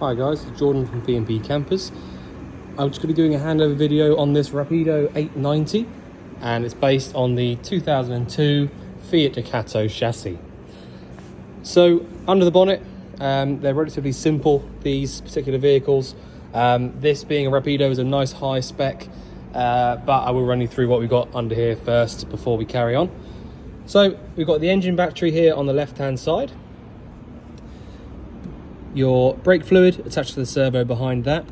Hi guys, it's Jordan from B&B Campers. I'm just going to be doing a handover video on this Rapido 890, and it's based on the 2002 Fiat Ducato chassis. So under the bonnet, they're relatively simple, these particular vehicles. This being a Rapido is a nice high spec, but I will run you through what we've got under here first before we carry on. So we've got the engine battery here on the left hand side. Your brake fluid attached to the servo behind that.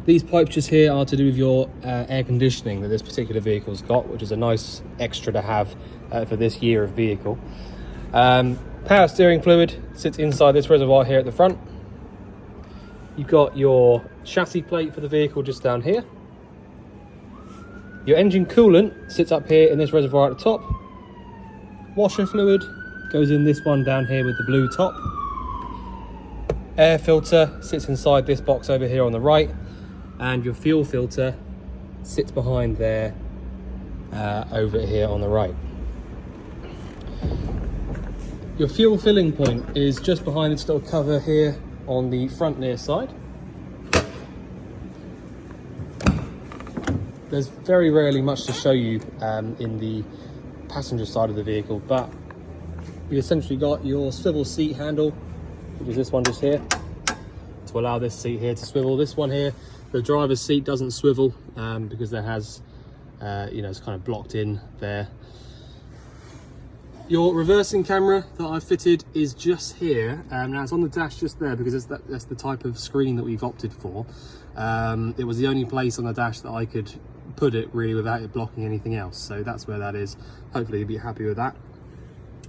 These pipes just here are to do with your air conditioning that this particular vehicle's got, which is a nice extra to have for this year of vehicle. Power steering fluid sits inside this reservoir here at the front. You've got your chassis plate for the vehicle just down here. Your engine coolant sits up here in this reservoir at the top. Washer fluid goes in this one down here with the blue top. Air filter sits inside this box over here on the right, and your fuel filter sits behind there over here on the right. Your fuel filling point is just behind this little cover here on the front near side. There's very rarely much to show you in the passenger side of the vehicle, but you've essentially got your swivel seat handle, which is this one just here, to allow this seat here to swivel. This one here, the driver's seat doesn't swivel because there has, it's kind of blocked in there. Your reversing camera that I've fitted is just here. Now it's on the dash just there because that's the type of screen that we've opted for. It was the only place on the dash that I could put it really without it blocking anything else. So that's where that is. Hopefully you'll be happy with that.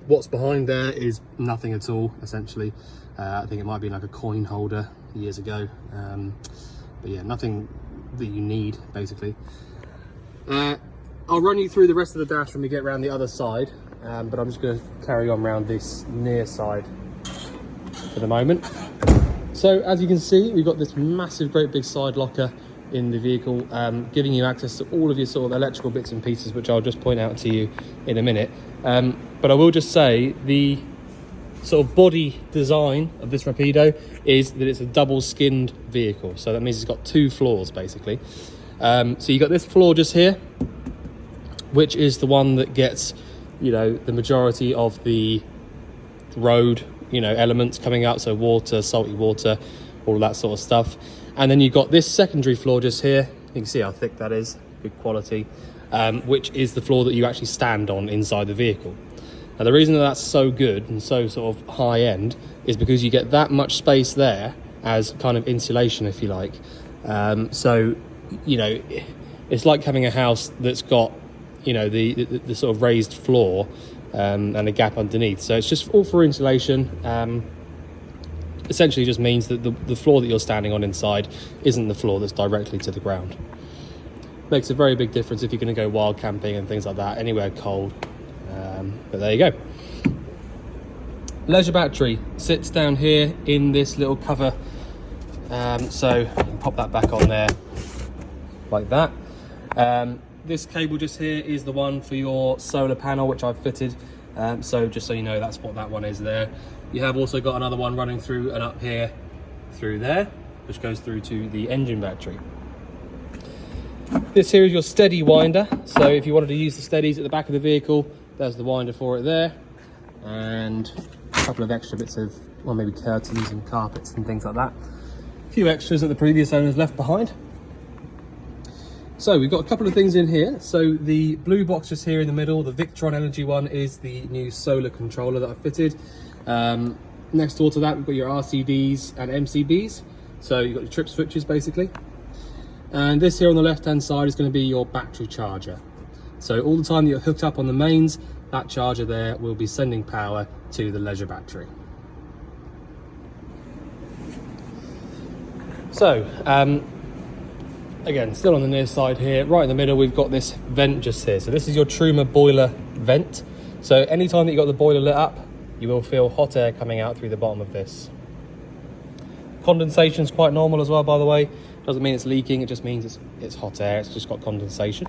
What's behind there is nothing at all, essentially. I think it might be like a coin holder years ago. But yeah, nothing that you need, basically. I'll run you through the rest of the dash when we get around the other side, but I'm just going to carry on around this near side for the moment. So as you can see, we've got this massive, great big side locker in the vehicle, giving you access to all of your sort of electrical bits and pieces, which I'll just point out to you in a minute. But I will just say the sort of body design of this Rapido is that it's a double skinned vehicle. So that means it's got two floors basically. So you got this floor just here, which is the one that gets, the majority of the road, elements coming out. So water, salty water, all of that sort of stuff. And then you've got this secondary floor just here. You can see how thick that is, good quality, which is the floor that you actually stand on inside the vehicle. Now the reason that that's so good and so sort of high end is because you get that much space there as kind of insulation, if you like. So, it's like having a house that's got, the sort of raised floor and a gap underneath. So it's just all for insulation. Essentially just means that the floor that you're standing on inside isn't the floor that's directly to the ground. Makes a very big difference if you're going to go wild camping and things like that, anywhere cold. But there you go. Leisure battery sits down here in this little cover. So you can pop that back on there like that. This cable just here is the one for your solar panel, which I've fitted. So just so you know, that's what that one is there. You have also got another one running through and up here through there, which goes through to the engine battery. This here is your steady winder. So if you wanted to use the steadies at the back of the vehicle, there's the winder for it there. And a couple of extra bits of, maybe curtains and carpets and things like that. A few extras that the previous owners left behind. So we've got a couple of things in here. So the blue box just here in the middle, the Victron Energy one, is the new solar controller that I've fitted. Next door to that, we've got your RCDs and MCBs. So you've got your trip switches basically. And this here on the left hand side is going to be your battery charger. So all the time that you're hooked up on the mains, that charger there will be sending power to the leisure battery. So, again, still on the near side here, right in the middle, we've got this vent just here. So this is your Truma boiler vent. So anytime that you've got the boiler lit up, you will feel hot air coming out through the bottom of this. Condensation is quite normal as well, by the way. Doesn't mean it's leaking, it just means it's hot air, it's just got condensation.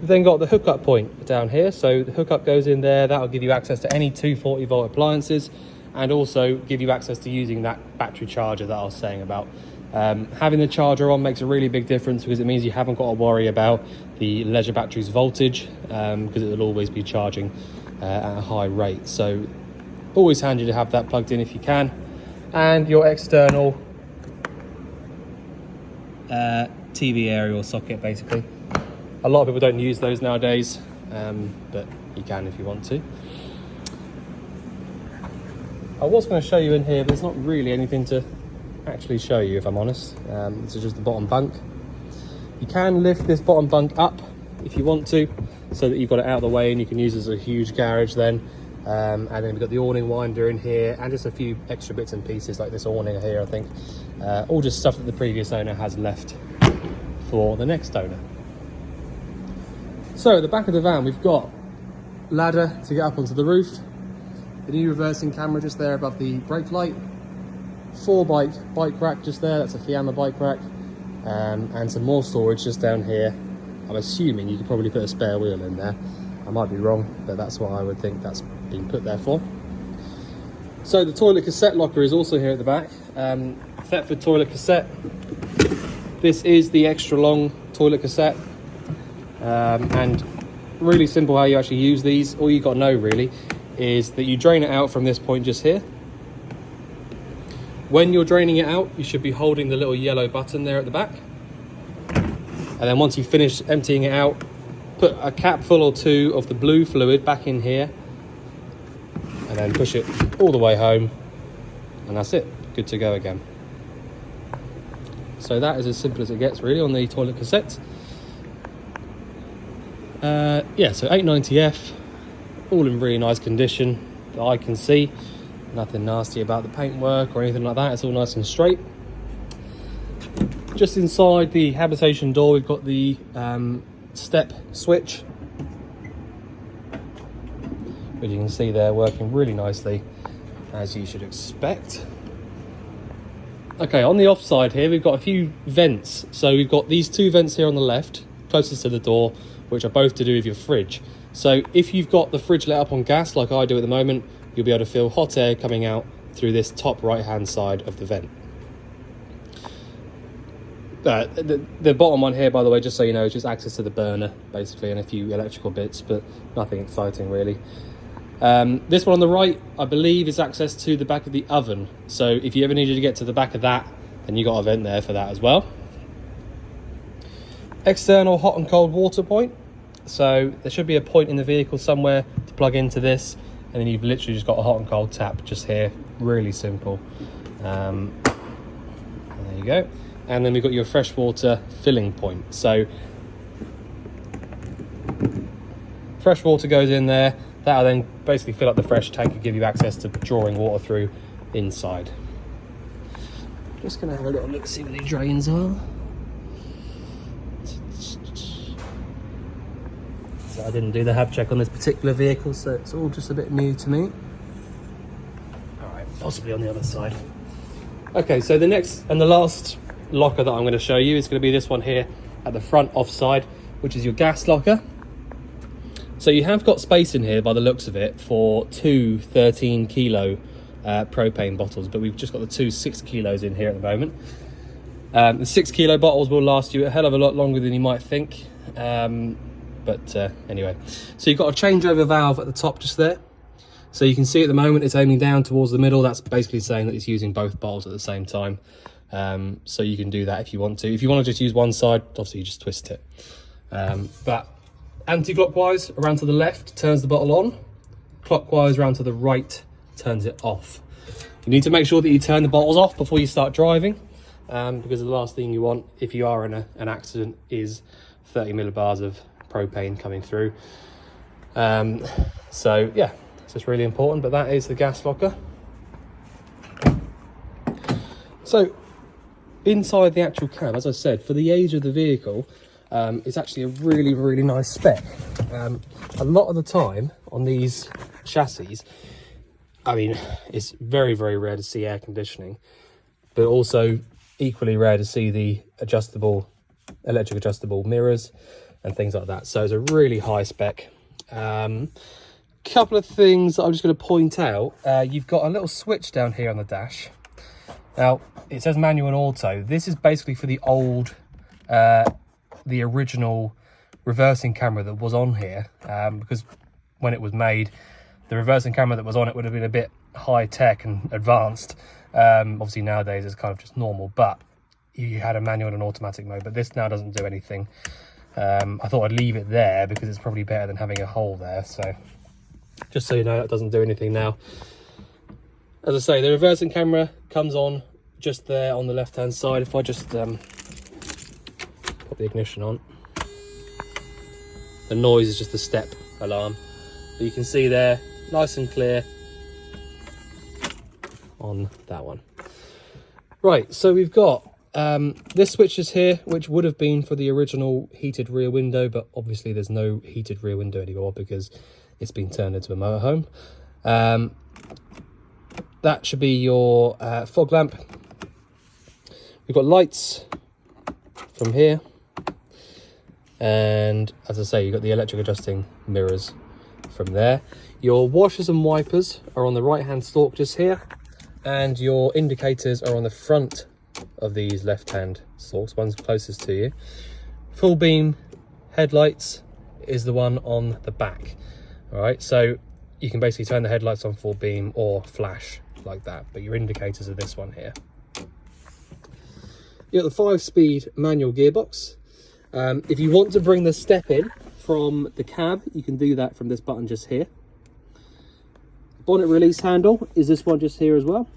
We've then got the hookup point down here. So the hookup goes in there, that'll give you access to any 240 volt appliances. and also give you access to using that battery charger that I was saying about. Having the charger on makes a really big difference because it means you haven't got to worry about the leisure battery's voltage, because it will always be charging at a high rate. So always handy to have that plugged in if you can. And your external TV aerial socket, basically. A lot of people don't use those nowadays, but you can if you want to. I was going to show you in here, but there's not really anything to actually show you, if I'm honest. This is just the bottom bunk. You can lift this bottom bunk up if you want to, so that you've got it out of the way and you can use it as a huge garage then. And then we've got the awning winder in here and just a few extra bits and pieces like this awning here, I think. All just stuff that the previous owner has left for the next owner. So at the back of the van, we've got ladder to get up onto the roof, the new reversing camera just there above the brake light, 4-bike rack just there, that's a Fiamma bike rack, and some more storage just down here. I'm assuming you could probably put a spare wheel in there. I might be wrong, but that's what I would think that's been put there for. So the toilet cassette locker is also here at the back. Thetford toilet cassette. This is the extra long toilet cassette, and really simple how you actually use these. All you got to know really is that you drain it out from this point just here. When you're draining it out, you should be holding the little yellow button there at the back. And then once you finish emptying it out, put a capful or two of the blue fluid back in here, and then push it all the way home, and that's it, good to go again. So that is as simple as it gets really on the toilet cassette. Yeah, so 890F, all in really nice condition that I can see. Nothing nasty about the paintwork or anything like that, it's all nice and straight. Just inside the habitation door, we've got the step switch, which you can see there working really nicely, as you should expect. Okay, on the off side here, we've got a few vents. So we've got these two vents here on the left, closest to the door, which are both to do with your fridge. So if you've got the fridge lit up on gas, like I do at the moment, you'll be able to feel hot air coming out through this top right-hand side of the vent. The bottom one here, by the way, just so you know, is just access to the burner, basically, and a few electrical bits, but nothing exciting, really. This one on the right, I believe, is access to the back of the oven. So if you ever needed to get to the back of that, then you got a vent there for that as well. External hot and cold water point. So there should be a point in the vehicle somewhere to plug into this, and then you've literally just got a hot and cold tap just here. Really simple. There you go. And then we've got your freshwater filling point. So fresh water goes in there. That'll then basically fill up the fresh tank and give you access to drawing water through inside. Just gonna have a little look, see where the drains are. So I didn't do the hub check on this particular vehicle, so it's all just a bit new to me. All right, possibly on the other side. Okay, so the next and the last locker that I'm going to show you is going to be this one here at the front offside, which is your gas locker. So you have got space in here by the looks of it for two 13 kilo propane bottles, but we've just got the two 6 kilos in here at the moment. The 6 kilo bottles will last you a hell of a lot longer than you might think. Anyway, so you've got a changeover valve at the top just there. So you can see at the moment it's aiming down towards the middle. That's basically saying that it's using both bottles at the same time. So you can do that if you want to. If you want to just use one side, obviously you just twist it. But anti-clockwise around to the left turns the bottle on. Clockwise around to the right turns it off. You need to make sure that you turn the bottles off before you start driving, because the last thing you want if you are in an accident is 30 millibars of propane coming through. So yeah, it's just really important. But that is the gas locker. So inside the actual cab, as I said, for the age of the vehicle, it's actually a really, really nice spec. A lot of the time on these chassis, I mean, it's very, very rare to see air conditioning, but also equally rare to see the electric adjustable mirrors and things like that. So it's a really high spec couple of things that I'm just going to point out. You've got a little switch down here on the dash. Now, it says manual and auto. This is basically for the old, the original reversing camera that was on here, because when it was made, the reversing camera that was on it would have been a bit high tech and advanced. Obviously nowadays it's kind of just normal, but you had a manual and automatic mode, but this now doesn't do anything. I thought I'd leave it there because it's probably better than having a hole there. So just so you know, that doesn't do anything now. As I say, the reversing camera comes on just there on the left hand side. If I just put the ignition on, the noise is just the step alarm, but you can see there nice and clear on that one. Right, so we've got this switch is here, which would have been for the original heated rear window, but obviously there's no heated rear window anymore because it's been turned into a motorhome. That should be your fog lamp. We've got lights from here, and as I say, you've got the electric adjusting mirrors from there. Your washers and wipers are on the right hand stalk just here, and your indicators are on the front of these left hand stalks, one's closest to you. Full beam headlights is the one on the back. All right, so you can basically turn the headlights on full beam or flash like that, but your indicators are this one here. You got the 5-speed manual gearbox. If you want to bring the step in from the cab, you can do that from this button just here. Bonnet release handle is this one just here as well.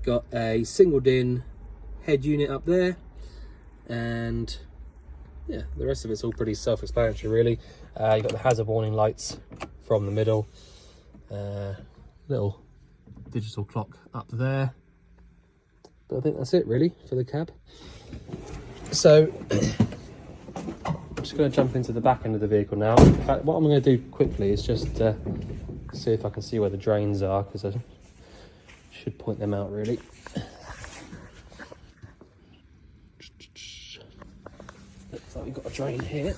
Got a single din head unit up there, and yeah, the rest of it's all pretty self-explanatory really. You've got the hazard warning lights from the middle, little digital clock up there, but I think that's it really for the cab. So I'm just going to jump into the back end of the vehicle now. In fact, what I'm going to do quickly is just see if I can see where the drains are, because I should point them out really. Looks like we've got a drain here.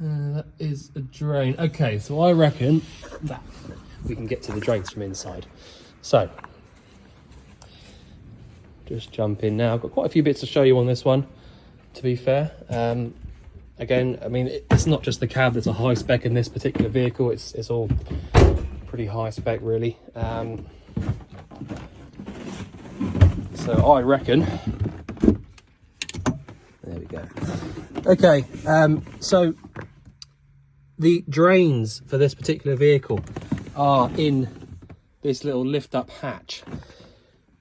That is a drain. Okay, so I reckon that we can get to the drains from inside. So just jump in now. I've got quite a few bits to show you on this one, to be fair. Again, I mean, it's not just the cab that's a high spec in this particular vehicle, it's all pretty high spec really. So I reckon, there we go. Okay, so the drains for this particular vehicle are in this little lift up hatch.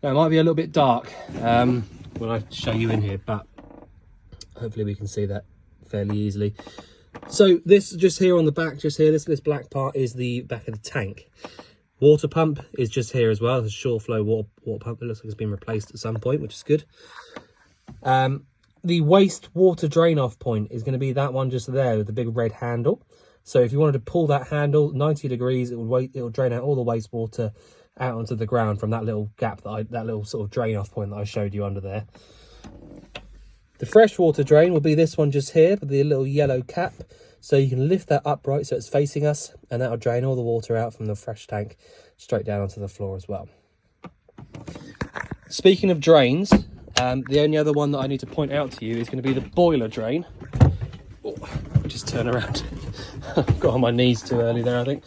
Now it might be a little bit dark when I show you in here, but hopefully we can see that fairly easily. So this just here on the back, just here, this black part is the back of the tank. Water pump is just here as well. It's a shore flow water pump. It looks like it's been replaced at some point, which is good. The waste water drain off point is going to be that one just there with the big red handle. So if you wanted to pull that handle 90 degrees, it will drain out all the wastewater out onto the ground from that little gap that little sort of drain off point that I showed you under there. The freshwater drain will be this one just here with the little yellow cap. So you can lift that upright so it's facing us, and that'll drain all the water out from the fresh tank straight down onto the floor as well. Speaking of drains, the only other one that I need to point out to you is going to be the boiler drain. Oh, let me just turn around. Got on my knees too early there, I think.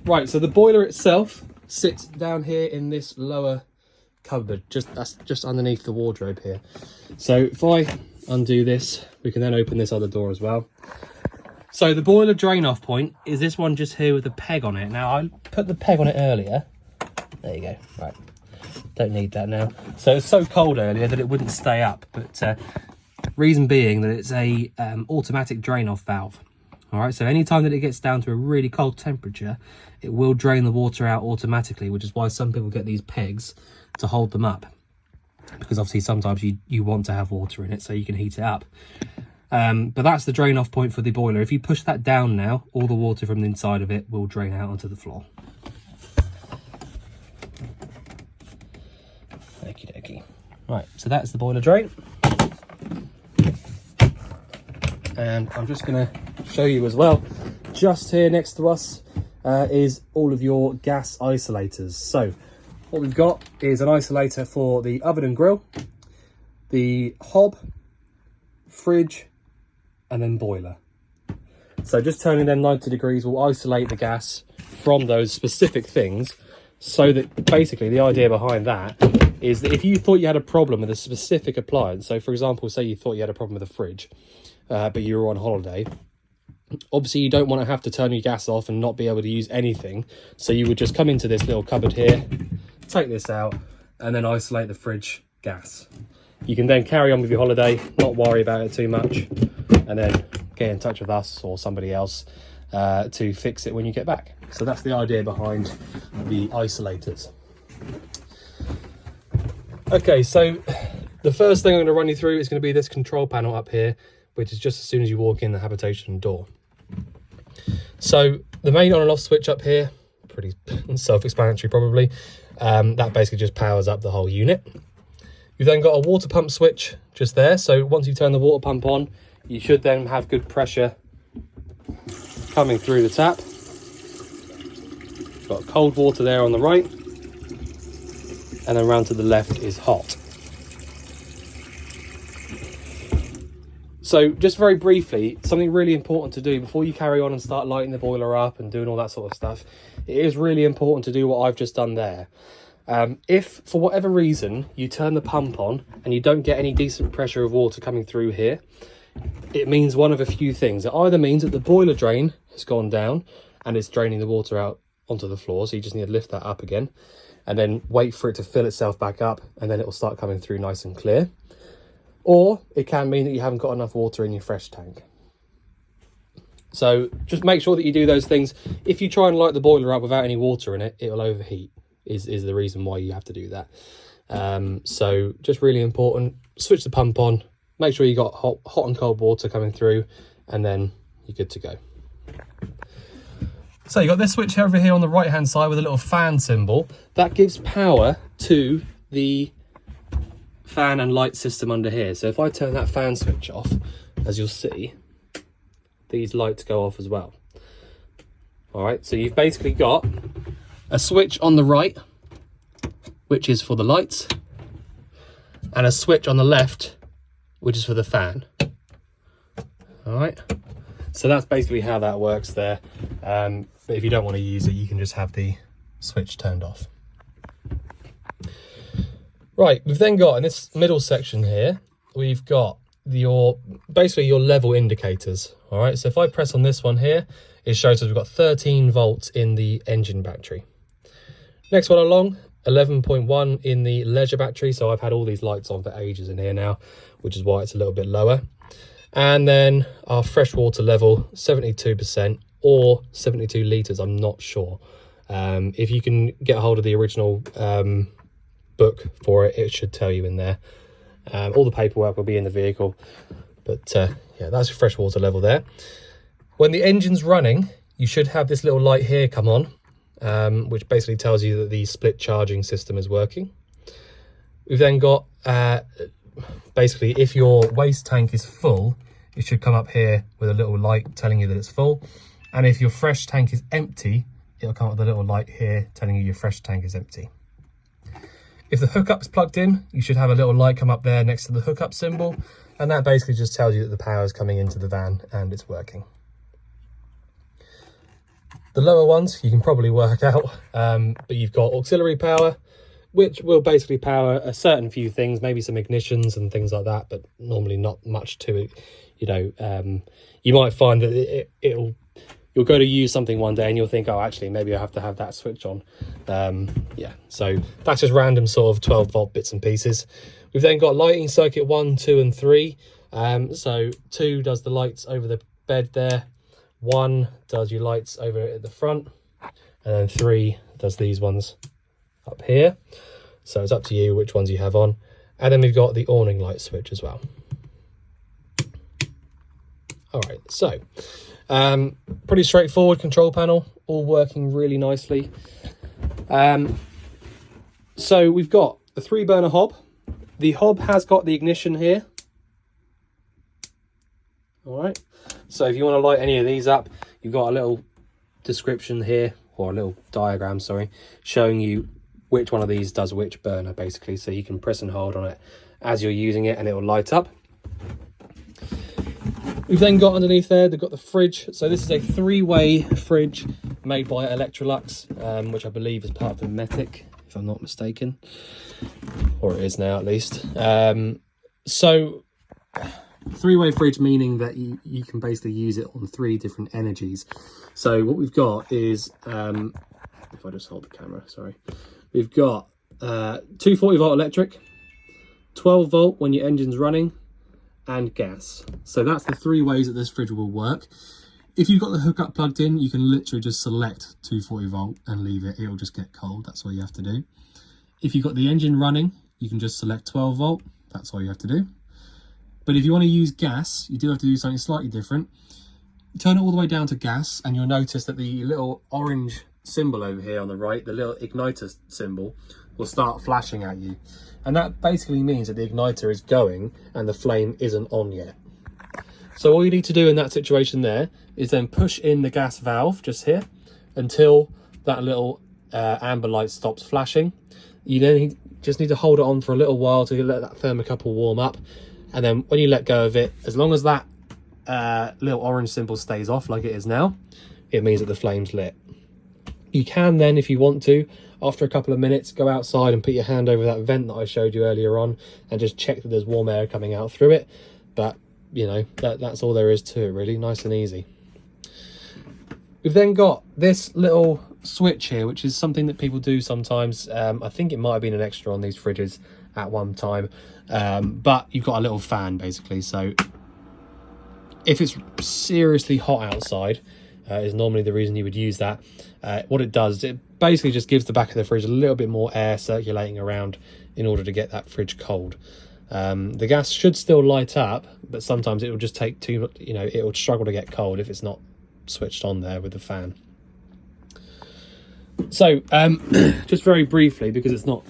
Right, so the boiler itself sits down here in this lower cupboard, that's just underneath the wardrobe here. So if I undo this, we can then open this other door as well. So the boiler drain off point is this one just here with the peg on it. Now I put the peg on it earlier. There you go. Right, don't need that now. So it's so cold earlier that it wouldn't stay up, but reason being that it's a automatic drain off valve. All right, so anytime that it gets down to a really cold temperature, it will drain the water out automatically, which is why some people get these pegs to hold them up, because obviously sometimes you want to have water in it so you can heat it up. But that's the drain off point for the boiler. If you push that down now, all the water from the inside of it will drain out onto the floor. Okie dokie. Right, so that's the boiler drain. and I'm just going to show you as well. Just here next to us is all of your gas isolators. So what we've got is an isolator for the oven and grill, the hob, fridge, and then boiler. So just turning them 90 degrees will isolate the gas from those specific things, so that basically the idea behind that is that if you thought you had a problem with a specific appliance, so for example, say you thought you had a problem with a fridge, but you were on holiday, obviously you don't want to have to turn your gas off and not be able to use anything. So you would just come into this little cupboard here, take this out, and then isolate the fridge gas. You can then carry on with your holiday, not worry about it too much, and then get in touch with us or somebody else to fix it when you get back. So that's the idea behind the isolators. Okay, so the first thing I'm going to run you through is going to be this control panel up here, which is just as soon as you walk in the habitation door. So the main on and off switch up here, pretty self-explanatory probably, that basically just powers up the whole unit. You've then got a water pump switch just there, so once you turn the water pump on, you should then have good pressure coming through the tap. Got cold water there on the right, and then round to the left is hot. So just very briefly, something really important to do before you carry on and start lighting the boiler up and doing all that sort of stuff, it is really important to do what I've just done there. If for whatever reason you turn the pump on and you don't get any decent pressure of water coming through here, it means one of a few things. It either means that the boiler drain has gone down and it's draining the water out onto the floor, so you just need to lift that up again and then wait for it to fill itself back up, and then it will start coming through nice and clear. Or it can mean that you haven't got enough water in your fresh tank. So just make sure that you do those things. If you try and light the boiler up without any water in it, it will overheat, is the reason why you have to do that. So just really important, switch the pump on, make sure you got hot and cold water coming through, and then you're good to go. So you've got this switch over here on the right hand side with a little fan symbol. That gives power to the fan and light system under here. So if I turn that fan switch off, as you'll see, these lights go off as well. All right, so you've basically got a switch on the right, which is for the lights, and a switch on the left, which is for the fan. All right, so that's basically how that works there. But if you don't want to use it, you can just have the switch turned off. Right, we've then got in this middle section here, we've got basically your level indicators. All right, so if I press on this one here, it shows us we've got 13 volts in the engine battery. Next one along, 11.1 in the leisure battery. So I've had all these lights on for ages in here now, which is why it's a little bit lower. And then our freshwater level, 72% or 72 litres, I'm not sure. If you can get a hold of the original book for it, it should tell you in there. All the paperwork will be in the vehicle, but yeah, that's your freshwater level there. When the engine's running, you should have this little light here come on, which basically tells you that the split charging system is working. We've then got basically, if your waste tank is full, it should come up here with a little light telling you that it's full, and if your fresh tank is empty, it'll come up with a little light here telling you your fresh tank is empty. If the hookup's plugged in, you should have a little light come up there next to the hookup symbol, and that basically just tells you that the power is coming into the van and it's working. The lower ones you can probably work out, but you've got auxiliary power, which will basically power a certain few things, maybe some ignitions and things like that, but normally not much to it. You know, you might find that you'll go to use something one day and you'll think, oh, actually, maybe I have to have that switch on. Yeah, so that's just random sort of 12 volt bits and pieces. We've then got lighting circuit 1, 2 and 3. So 2 does the lights over the bed there. 1 does your lights over at the front. And then 3 does these ones up here. So it's up to you which ones you have on. And then we've got the awning light switch as well. All right, so pretty straightforward control panel, all working really nicely. So we've got a 3-burner hob. The hob has got the ignition here. All right, So if you want to light any of these up, you've got a little description here, or a little diagram, sorry, showing you which one of these does which burner, basically. So you can press and hold on it as you're using it and it will light up. We've then got underneath there, they've got the fridge. So this is a 3-way fridge made by Electrolux, which I believe is part of the Metic, if I'm not mistaken, or it is now at least. So 3-way fridge, meaning that you can basically use it on 3 different energies. So what we've got is, if I just hold the camera, sorry, we've got 240 volt electric, 12 volt when your engine's running, and gas. So that's the 3 ways that this fridge will work. If you've got the hookup plugged in, you can literally just select 240 volt and leave it. It'll just get cold. That's all you have to do. If you've got the engine running, you can just select 12 volt. That's all you have to do. But if you want to use gas, you do have to do something slightly different. Turn it all the way down to gas, and you'll notice that the little orange symbol over here on the right, the little igniter symbol, will start flashing at you. And that basically means that the igniter is going and the flame isn't on yet. So all you need to do in that situation there is then push in the gas valve just here until that little amber light stops flashing. You then just need to hold it on for a little while to let that thermocouple warm up. And then when you let go of it, as long as that little orange symbol stays off like it is now, it means that the flame's lit. You can then, if you want to, after a couple of minutes, go outside and put your hand over that vent that I showed you earlier on and just check that there's warm air coming out through it. But, you know, that's all there is to it, really. Nice and easy. We've then got this little switch here, which is something that people do sometimes. I think it might have been an extra on these fridges at one time. But you've got a little fan, basically. So if it's seriously hot outside, is normally the reason you would use that. What it does, it basically just gives the back of the fridge a little bit more air circulating around in order to get that fridge cold. The gas should still light up, but sometimes it will just take too, you know, it will struggle to get cold if it's not switched on there with the fan. So just very briefly, because it's not,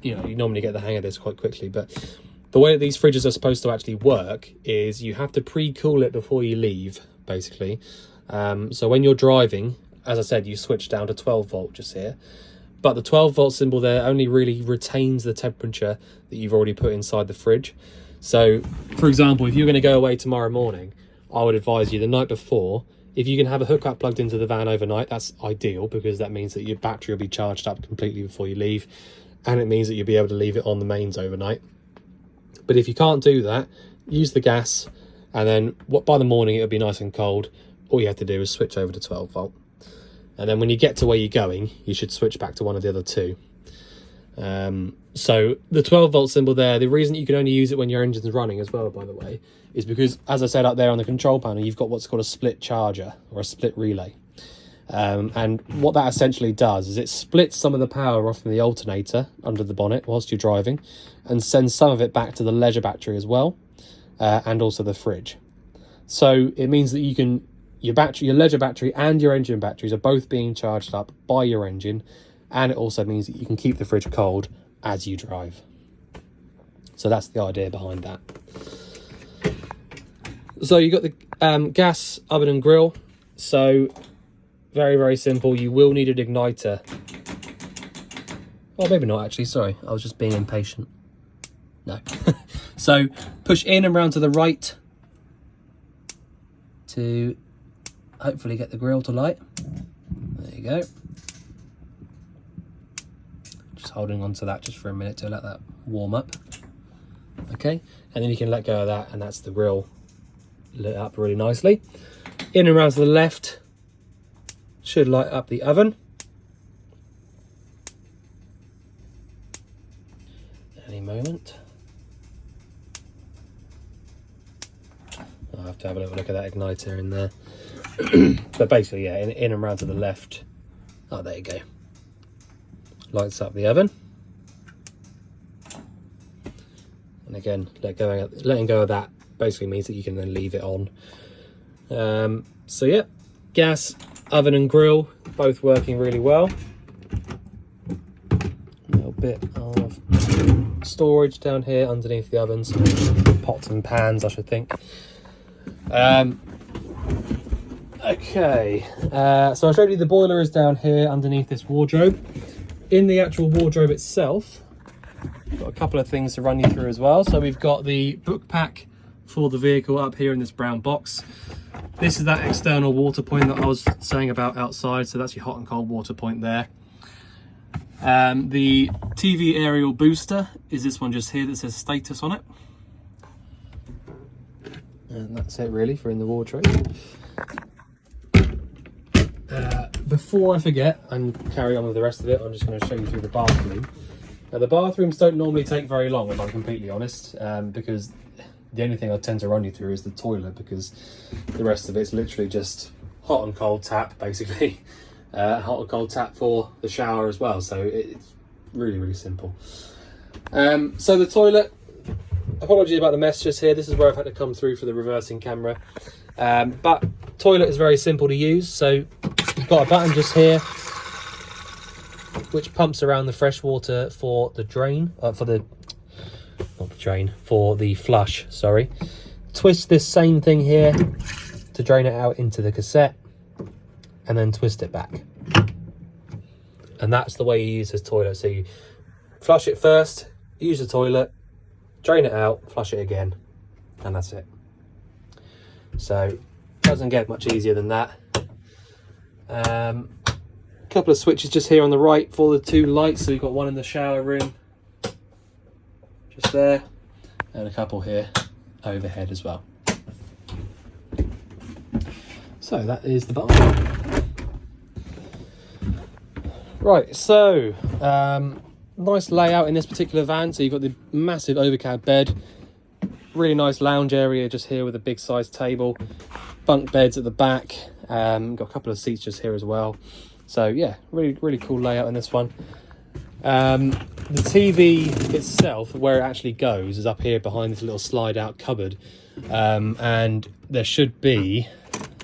you know, you normally get the hang of this quite quickly, but the way that these fridges are supposed to actually work is you have to pre-cool it before you leave, basically. So when you're driving, as I said, you switch down to 12 volt just here, but the 12 volt symbol there only really retains the temperature that you've already put inside the fridge. So for example, if you're going to go away tomorrow morning, I would advise you the night before, if you can have a hookup plugged into the van overnight, that's ideal, because that means that your battery will be charged up completely before you leave, and it means that you'll be able to leave it on the mains overnight. But if you can't do that, use the gas, and then by the morning it'll be nice and cold. All you have to do is switch over to 12 volt. And then when you get to where you're going, you should switch back to one of the other 2. So the 12 volt symbol there, the reason you can only use it when your engine's running as well, by the way, is because, as I said up there on the control panel, you've got what's called a split charger or a split relay. And what that essentially does is it splits some of the power off from the alternator under the bonnet whilst you're driving and sends some of it back to the leisure battery as well, and also the fridge. So it means that you can, your leisure battery and your engine batteries are both being charged up by your engine, and it also means that you can keep the fridge cold as you drive. So that's the idea behind that. So you've got the gas oven and grill. So very, very simple. You will need an igniter. Well, maybe not actually, sorry. I was just being impatient. No. So push in and round to the right to hopefully get the grill to light. There you go. Just holding on to that just for a minute to let that warm up. Okay, and then you can let go of that, and that's the grill lit up really nicely. In and around to the left should light up the oven. Any moment. I'll have to have a little look at that igniter in there. But basically, yeah, in and around to the left. Oh, there you go. Lights up the oven. And again, letting go of that basically means that you can then leave it on. So yeah, gas, oven and grill, both working really well. A little bit of storage down here underneath the ovens. Pots and pans, I should think. Okay, so I showed you the boiler is down here underneath this wardrobe. In the actual wardrobe itself, got a couple of things to run you through as well. So we've got the book pack for the vehicle up here in this brown box. This is that external water point that I was saying about outside, so that's your hot and cold water point there. The TV aerial booster is this one just here that says status on it. And that's it really for in the wardrobe. Before I forget and carry on with the rest of it, I'm just going to show you through the bathroom. Now the bathrooms don't normally take very long, if I'm completely honest, because the only thing I tend to run you through is the toilet, because the rest of it's literally just hot and cold tap, basically. Hot and cold tap for the shower as well, so it's really, really simple. So the toilet, apology about the mess just here, this is where I've had to come through for the reversing camera. But toilet is very simple to use, so you've got a button just here which pumps around the fresh water for the drain, for the flush, sorry. Twist this same thing here to drain it out into the cassette, and then twist it back. And that's the way you use this toilet. So you flush it first, use the toilet, drain it out, flush it again, and that's it. So doesn't get much easier than that. Couple of switches just here on the right for the two lights. So you've got one in the shower room, just there, and a couple here overhead as well. So that is the bathroom. Right, so nice layout in this particular van. So you've got the massive overcab bed, really nice lounge area just here with a big size table, bunk beds at the back, got a couple of seats just here as well. So yeah, really cool layout in this one. The TV itself, where it actually goes, is up here behind this little slide out cupboard, and there should be,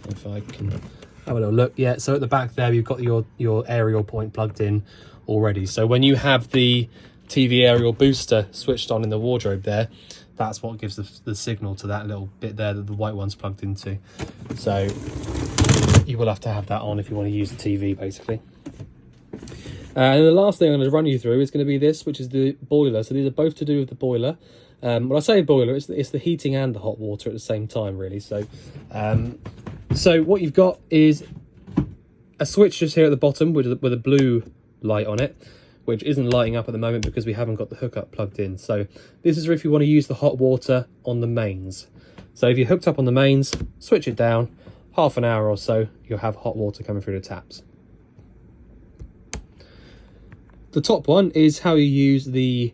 if I can have a little look, yeah, so at the back there you've got your aerial point plugged in already. So when you have the TV aerial booster switched on in the wardrobe there, that's what gives the signal to that little bit there that the white one's plugged into. So you will have to have that on if you want to use the TV, basically. And the last thing I'm going to run you through is going to be this, which is the boiler. So these are both to do with the boiler. When I say boiler, it's the heating and the hot water at the same time, really. So, so what you've got is a switch just here at the bottom with a blue light on it, which isn't lighting up at the moment because we haven't got the hookup plugged in. So this is if you want to use the hot water on the mains. So if you're hooked up on the mains, switch it down, half an hour or so, you'll have hot water coming through the taps. The top one is how you use the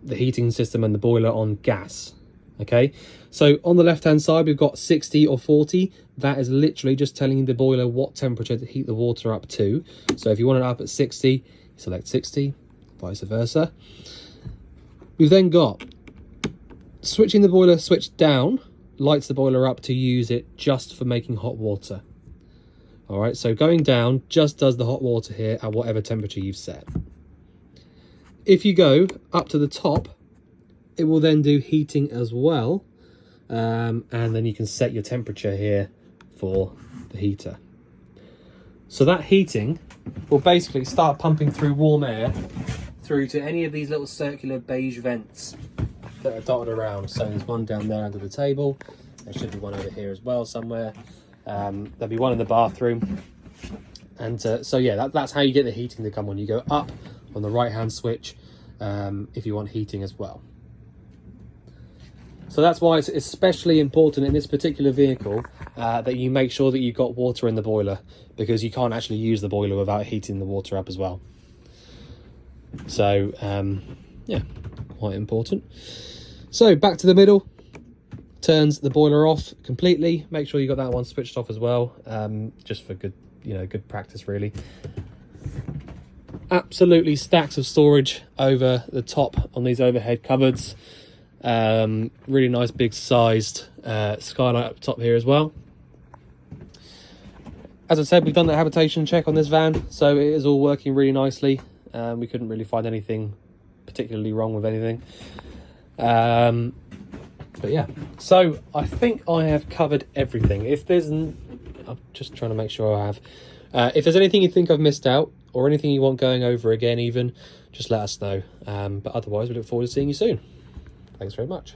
heating system and the boiler on gas. Okay, so on the left hand side we've got 60 or 40. That is literally just telling the boiler what temperature to heat the water up to. So if you want it up at 60, select 60, vice versa. We've then got switching the boiler switch down, lights the boiler up to use it just for making hot water. All right, so going down just does the hot water here at whatever temperature you've set. If you go up to the top, it will then do heating as well. And then you can set your temperature here for the heater. So that heating will basically start pumping through warm air through to any of these little circular beige vents that are dotted around. So there's one down there under the table. There should be one over here as well somewhere. There'll be one in the bathroom. And so yeah, that's how you get the heating to come on. You go up on the right hand switch if you want heating as well. So that's why it's especially important in this particular vehicle that you make sure that you've got water in the boiler, because you can't actually use the boiler without heating the water up as well. So yeah, quite important. So back to the middle, turns the boiler off completely. Make sure you got that one switched off as well, just for good, good practice really. Absolutely stacks of storage over the top on these overhead cupboards. Really nice big sized skylight up top here as well. As I said, we've done the habitation check on this van, so it is all working really nicely. We couldn't really find anything particularly wrong with anything. But yeah, so I think I have covered everything. If there's, I'm just trying to make sure I have. If there's anything you think I've missed out, or anything you want going over again even, just let us know. But otherwise, we look forward to seeing you soon. Thanks very much.